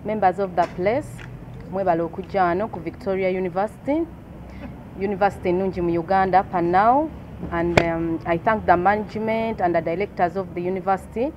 members of the place, mwebala okujja wano ku Victoria University nungi mu Uganda for now, and I thank the management and the directors of the university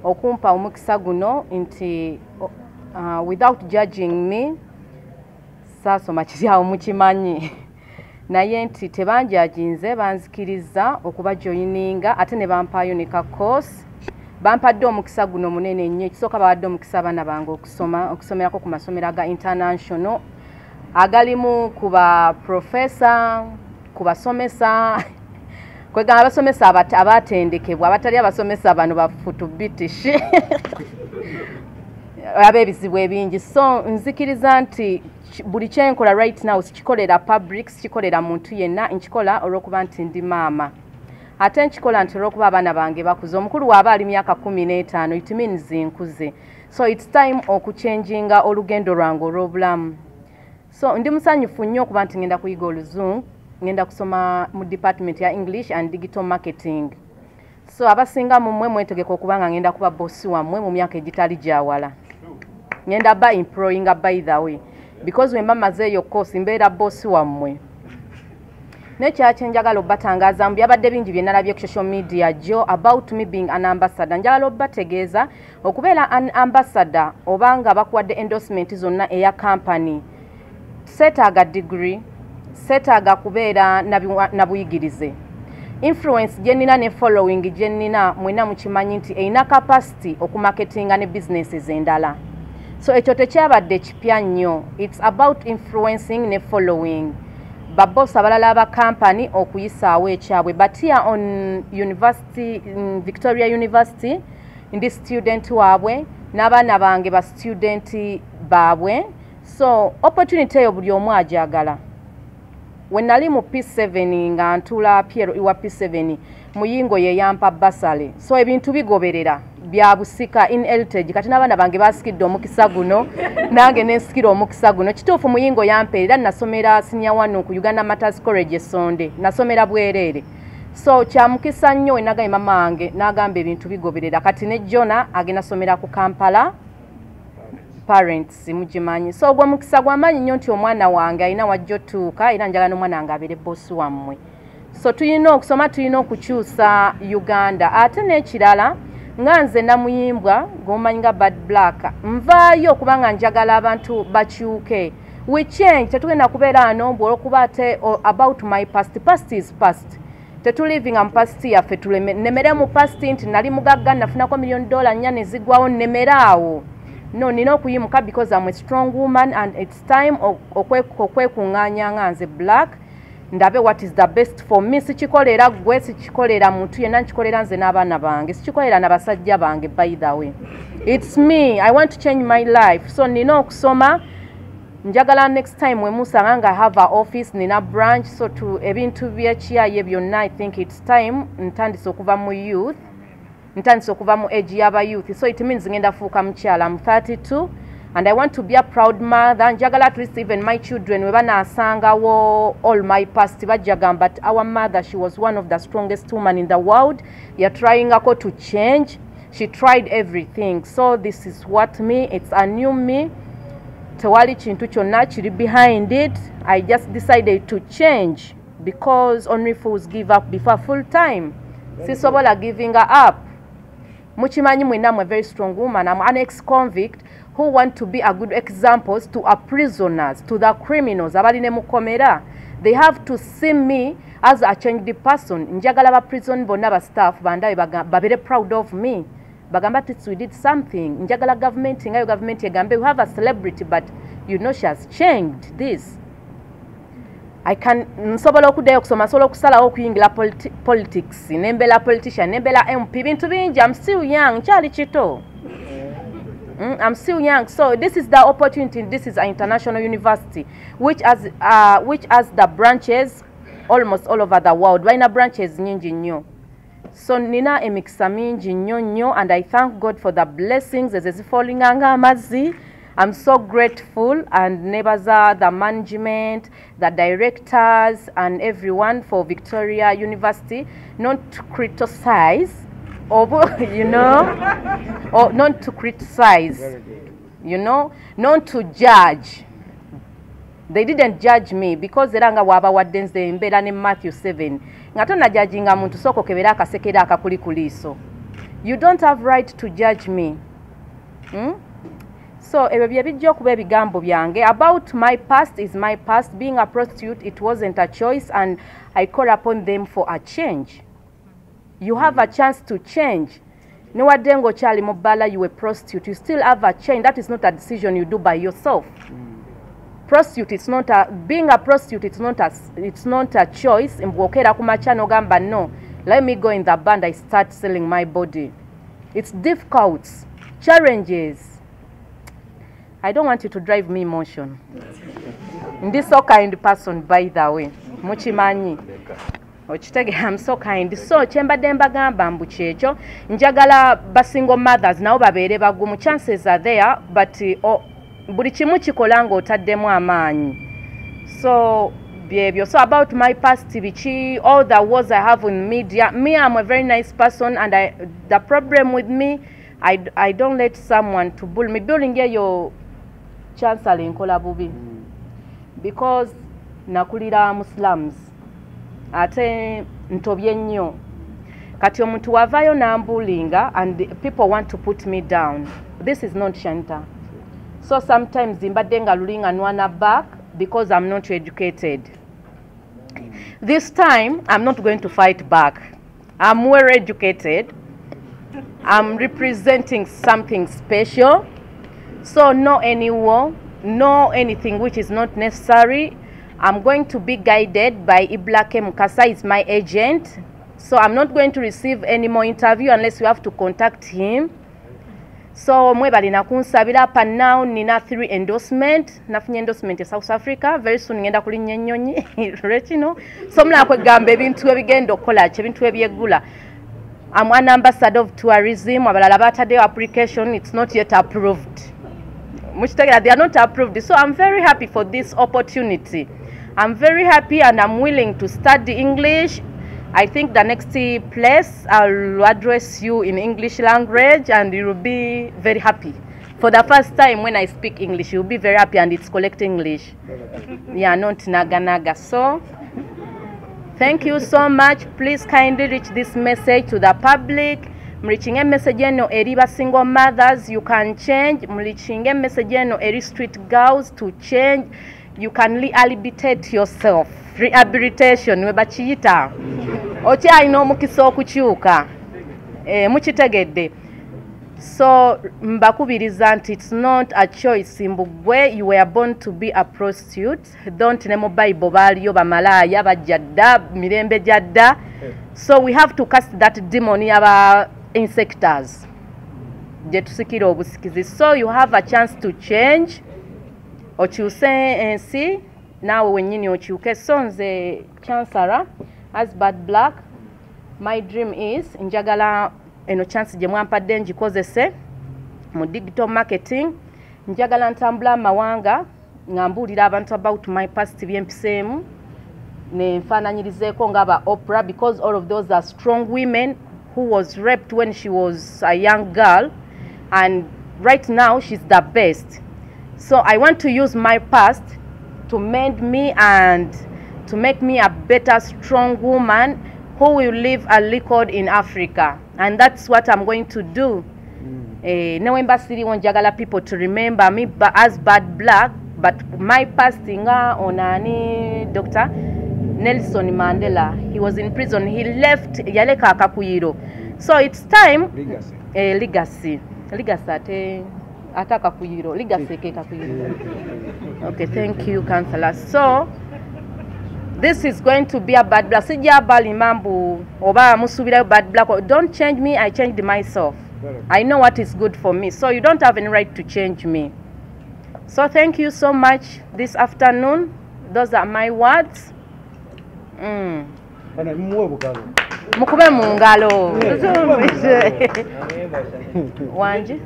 okumpa omukisa guno nti without judging me saasoma kiryawo mukimanyi naye nti tebanjajinze banzikiriza okuba joininga ate ne bampayo ne ka course bampadde omukisa guno munene nnyo ekisooka bawadde omukisa abaana bange okusomerako ku masomero aga international agalimu ku ba professor ku basomesa kwegamba abasomesa abatendekebwa abatali abasomesa bano bafutu bitishi abebizibu ebingi so nzikiriza nti buli kyenkola right now sikikolera public sikikolera muntu yenna nkikola olw'okuba nti ndi maama ate nkikola nti olw'okuba abaana bange bakuze omukulu waaba ali myaka 15 it means nkuze so it's time okuchanginga olugendo lwange olw'obulamu so ndi musanyufu nnyo okuba nti ngenda kuyiga oluzungu ngenda kusoma mu department ya English and Digital Marketing so abasinga mu mmwe mwetegeka okuba nga ngenda kuba bosi wammwe mu myaka egitali gyawala ngenda ba employing by the way because when mama Azzeyo course mbeera bosi wammwe nekyaki njagala obbatangaza mbu byabadde bingi bye nalabye ku social media jo about me being an ambassador njagala obbategeeza okubeera an ambassador obanga bakuwadde endorsement zonna eya company setaaga degree setaaga kubeera na buyigirize influence gyenina ne following gyenina mwena mukimanyi nti eina capacity okumarketinga ne businesses endala so ekyo tekyabadde kipya nnyo it's about influencing ne following babosi abalala aba company okuyisaawo ekyabwe but here on Victoria University ndi student waabwe n'abaana bange ba student baabwe so opportunity eyo buli omu ajagala when nali mu P7 nga ntula Piero iwa P7 muyingo ye yampa basale so ebintu bigoberera bya busika in heritage kati n'abaana bange basikidde omukisa guno nange nensikira omukisa guno kituufu muyingo yampeera nasomera senior 1 ku Uganda Matters College Sonde nasomera bwerere so kya mukisa nnyo enagaye mama wange n'agamba ebintu bigoberera kati ne Jona agenda somera ku Kampala parents mujimanyi so gwa mukisa gwamanyi nnyo nti omwana wange alina wajjo tuuka era njagala n'omwana wange abeere bosi wammwe so tulina okusoma tulina okukyusa Uganda ate n'ekirala nga nze namuyimbwa gomanyi nga bad black nvaayo kubanga njagala abantu bakyuke we change tetugenda kubeera ano olw'okuba ate about my past is past tetuliving am past yaffe nemere mu past nti nali mugagga nafunako $1 million 4 nezigwawo nemeraawo no nina okuyimuka because I'm a strong woman and it's time okwekuŋŋaanya nga nze black ndabe what is the best for me sikikolera gwe sikikolera muntu yenna nkikolera nze n'abaana bange sikikolera n'abasajja bange by the way it's me I want to change my life so nina okusoma njagala next time we musanga nga have a office nina branch so to ebintu byekiyaye byonna I think it's time ntandise okuva mu youth ntandise okuva mu age y'aba youth so it means ngenda fuuka mukyala I'm 32 and I want to be a proud mother njagala at least even my children we banaasangawo all my past bajjaga but our mother she was one of the strongest women in the world you're trying to change she tried everything so this is what me it's a new me tewali kintu kyonna kiri behind it I just decided to change because only fools give up before full time sisobola giving up mukimanyi mwena I'm a very strong woman I'm an ex-convict who want to be a good examples to our prisoners to the criminals abaline mukomera they have to see me as a changed person njagala ba prison bonna ba staff bandabe babere proud of me bagamba that we did something njagala government ngayo government egambe we have a celebrity but you know she has changed this I can nsobola okudayo okusoma nsobola okusalawo okuyingira politics nembela politician nembela MP bintu bingi I'm still young kyali kito I'm still young so this is the opportunity this is an international university which has the branches almost all over the world balina branches nyingi nnyo so nina emikisa mingi nnyo and I thank God for the blessings ezifallinganga amazzi I'm so grateful and nebaza the management, the directors and everyone for Victoria University not to criticize or you know or not to criticize you know, not to judge. They didn't judge me because eranga waba wadenze embeera ne Matthew 7 nga tonna judginga muntu soko kebera akasekera akakuli kuliso. You don't have right to judge me. So ebyo bye bijja okuba ebigambo byange. About my past is my past. Being a prostitute, it wasn't a choice, and I call upon them for a change. You have a chance to change. No wadengo chali mobala, you a prostitute, you still have a change. That is not a decision you do by yourself. Prostitute, it's not a, being a prostitute, it's not a choice. Mbokera kumachano gamba, no, let me go in the band, I start selling my body. It's difficult, challenges. I don't want you to drive me emotion. This so kind person, by the way. Muchimanyi. I'm so kind. So chembadde mbagamba mbu kyekyo njagala basingle mothers nabo babeere bagumu. Chances are there, but buli kimu kikola ng'otaddemu amaanyi. So byebyo. So about my past biki, all the wars I have in media, me, I'm a very nice person, and the problem with me, I don't let someone to bully me. Bullying eyo chancellor nkola bubi because nakulira Muslims. Ate ntobye nnyo kati omuntu wavayo nambulinga and people want to put me down. This is not Shanta. So sometimes mbadde nga lulinga nwana back because I'm not educated. This time I'm not going to fight back. I'm well educated. I'm representing something special. So no any war, no anything which is not necessary. I'm going to be guided by Iblake Mukasa, is my agent. So I'm not going to receive any more interview unless you have to contact him. So mwebali nakunsabira pa now nina 3 endorsement. Nafunye endorsement ya South Africa. Very soon ngenda kulinnya ennyonyi. Rekino. So mula kwegamba ebintu ebigenda okukola ki ebintu ebyegula. I'm an ambassador of tourism. Abalala bataddeyo application. It's not yet approved. They are not approved. So I'm very happy for this opportunity. I'm very happy and I'm willing to study English. I think the next place I'll address you in English language and you will be very happy. For the first time when I speak English, you'll be very happy, and it's correct English. Yeah, not naga. So thank you so much. Please kindly reach this message to the public. I'm reaching a message no eri single mothers, you can change. I'm reaching a message no eri street girls to change. You can rehabilitate yourself. Rehabilitation we bachiyita. Ochi ayino mukisa okukyuka. Mukitegedde. So mbakubiriza nti it's not a choice. Mbugwe, you were born to be a prostitute. Don't nemo Bible baliyo ba Malaya bajjadda mirembe jadda. So we have to cast that demon yaba insectors. Jetusikira obusikizi. So you have a chance to change. Okyuse ensi nawe wennyini okyuke. So nze Chancellor as Bad Black, my dream is njagala eno chance gye mwampadde ngikozese mu digital marketing. Njagala ntambula amawanga nga mbuulira abantu about my past byempiseemu ne nfaananyirizeeko ng'aba Oprah, because all of those are strong women who was raped when she was a young girl, and right now she's the best. So I want to use my past to mend me and to make me a better, strong woman who will leave a record in Africa. And that's what I'm going to do. Newemba City njagala people to remember me as Bad Black, but my past nga onani Dr. Nelson Mandela. He was in prison. He left yaleka akakuyiro. So it's time. Legacy. Legacy ataka kuyiro. Legacy ke kakuyiro. Okay, thank you, Councillor. So this is going to be a Bad Black. Sija bali mambu oba musubira Bad Black. Don't change me, I changed myself. I know what is good for me. So you don't have any right to change me. So thank you so much this afternoon. Those are my words. Mukube mungalo. Wanji?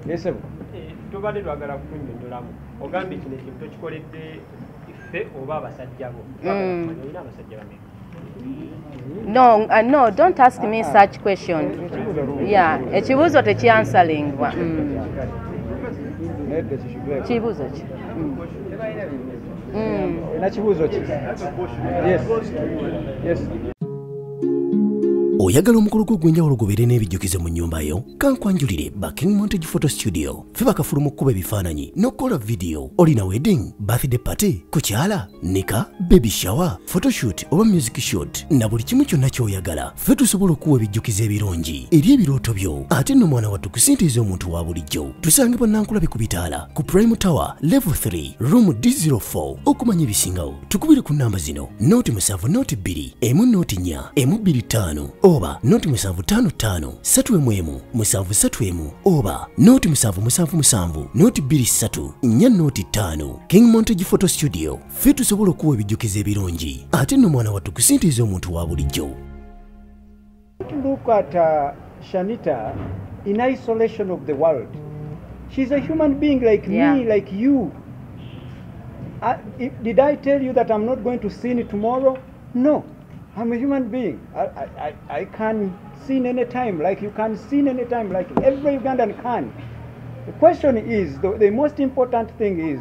Yes, sir. Tubadde twagala kunyondolamu. Ogambye kino ekintu kikoledde ife oba abasajja bo. Olina abasajja bameka? No, no, don't ask me such question. Yeah, ekibuuzo tekyanswalingwa. Kibuuzo ki? Nakibuuzo ki? Yes. Yes. Oyagala omukolo gw'enjawulo gubeere n'ebijjukize mu nnyumba yo kankwanjulire ba King Montage Photo Studio fe bakafulu mu kkuba ebifaananyi n'okukola video olina wedding birthday party kukyala nika baby shower photoshoot oba music shoot na buli kimu kyonna ky'oyagala fe tusobola okuwa ebijjukize ebirungi eri ebirooto byo ate nno mwana wattu kusintiiza omuntu wa bulijjo tusangibwa Nankulabi ku Bitaala ku Prime Tower level 3 room D04 okumanya ebisingawo tukubire ku namba zino noti 7 noti 2 emu noti 4 emu 25 oba noti 755 3 731 oba noti 777 noti 23 4 noti 5 King Montage Photo Studio fe tusobola okuwa ebijjukize ebirungi ate nno mwana wattu kusintiiza omuntu wa bulijjo. Look at Shanita in isolation of the world. She's a human being like me, like you. Did I tell you that I'm not going to sin tomorrow? No. I'm a human being. I can sin anytime, like you can sin anytime, like every Ugandan can. The question is, the most important thing is,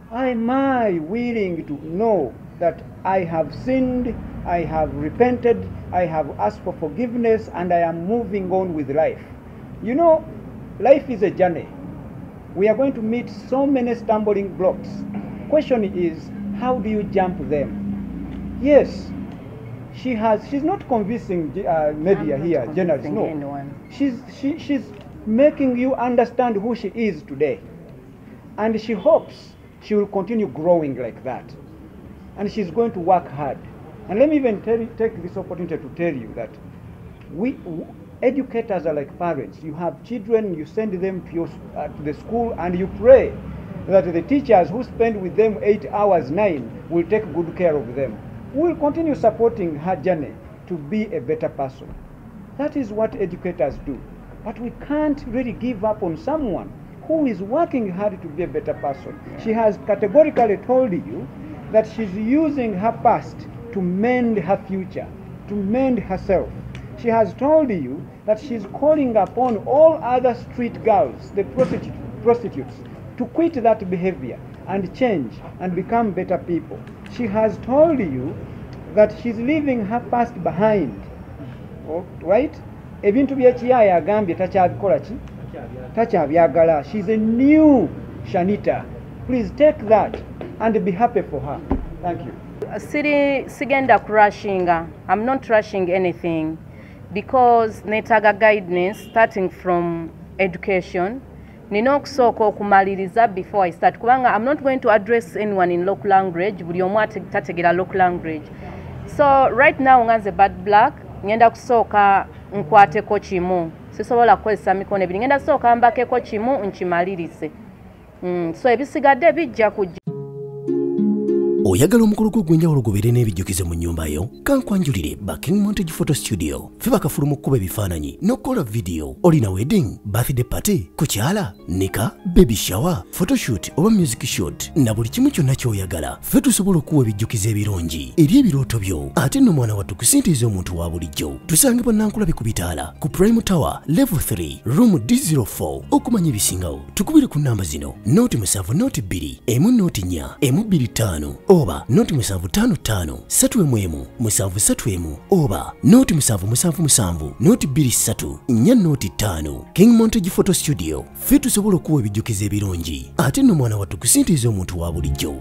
am I willing to know that I have sinned, I have repented, I have asked for forgiveness, and I am moving on with life? You know, life is a journey. We are going to meet so many stumbling blocks. Question is, how do you jump them? Yes. She's not convincing media here, journalists. No, she's making you understand who she is today, and she hopes she will continue growing like that, and she's going to work hard. And let me even take this opportunity to tell you that educators are like parents. You have children, you send them to the school, and you pray that the teachers who spend with them 8 hours, 9, will take good care of them. We will continue supporting her journey to be a better person. That is what educators do. But we can't really give up on someone who is working hard to be a better person. She has categorically told you that she's using her past to mend her future, to mend herself. She has told you that she's calling upon all other street girls, the prostitutes, to quit that behavior and change and become better people. She has told you that she's leaving her past behind. Right? Ebintu by'ekiyaya agambye takyabikola ki? Takyabyagala. She's a new Shanita. Please take that and be happy for her. Thank you. Sigenda kurushinga. I'm not rushing anything because netaga guidance starting from education. Nina okusooka okumaliriza before I start. Kubanga I'm not going to address anyone in local language. Buli omu tategera local language. So right now nganze bad black. Ngenda kusooka nkwateko kimu. Sisobola kukozesa mikono ebiri. Ngenda kusooka mbakeko kimu nkimalirize. So ebisigadde bijja kujja. Oyagala omukolo gw'enjawulo gubeere n'ebijjukize mu nnyumba yo kankwanjulire ba King Montage Photo Studio fe bakafulu mu kkuba ebifaananyi n'okukola video olina wedding birthday party kukyala nika baby shower photoshoot oba music shoot na buli kimu kyonna ky'oyagala fe tusobola okuwa ebijjukize ebirungi eri ebirooto byo ate nno mwana wattu kusintiiza omuntu wa bulijjo tusangibwa Nankulabi ku Bitaala ku Prime Tower level 3 room D04 okumanya ebisingawo tukubire ku namba zino noti 7 noti 2 emu noti 4 emu 25 oba noti 755 3 731 oba noti 777 noti 23 4 noti 5 King Montage Photo Studio fe tusobola okuwa ebijjukize ebirungi ate nno mwana wattu kusintiiza omuntu wa bulijjo.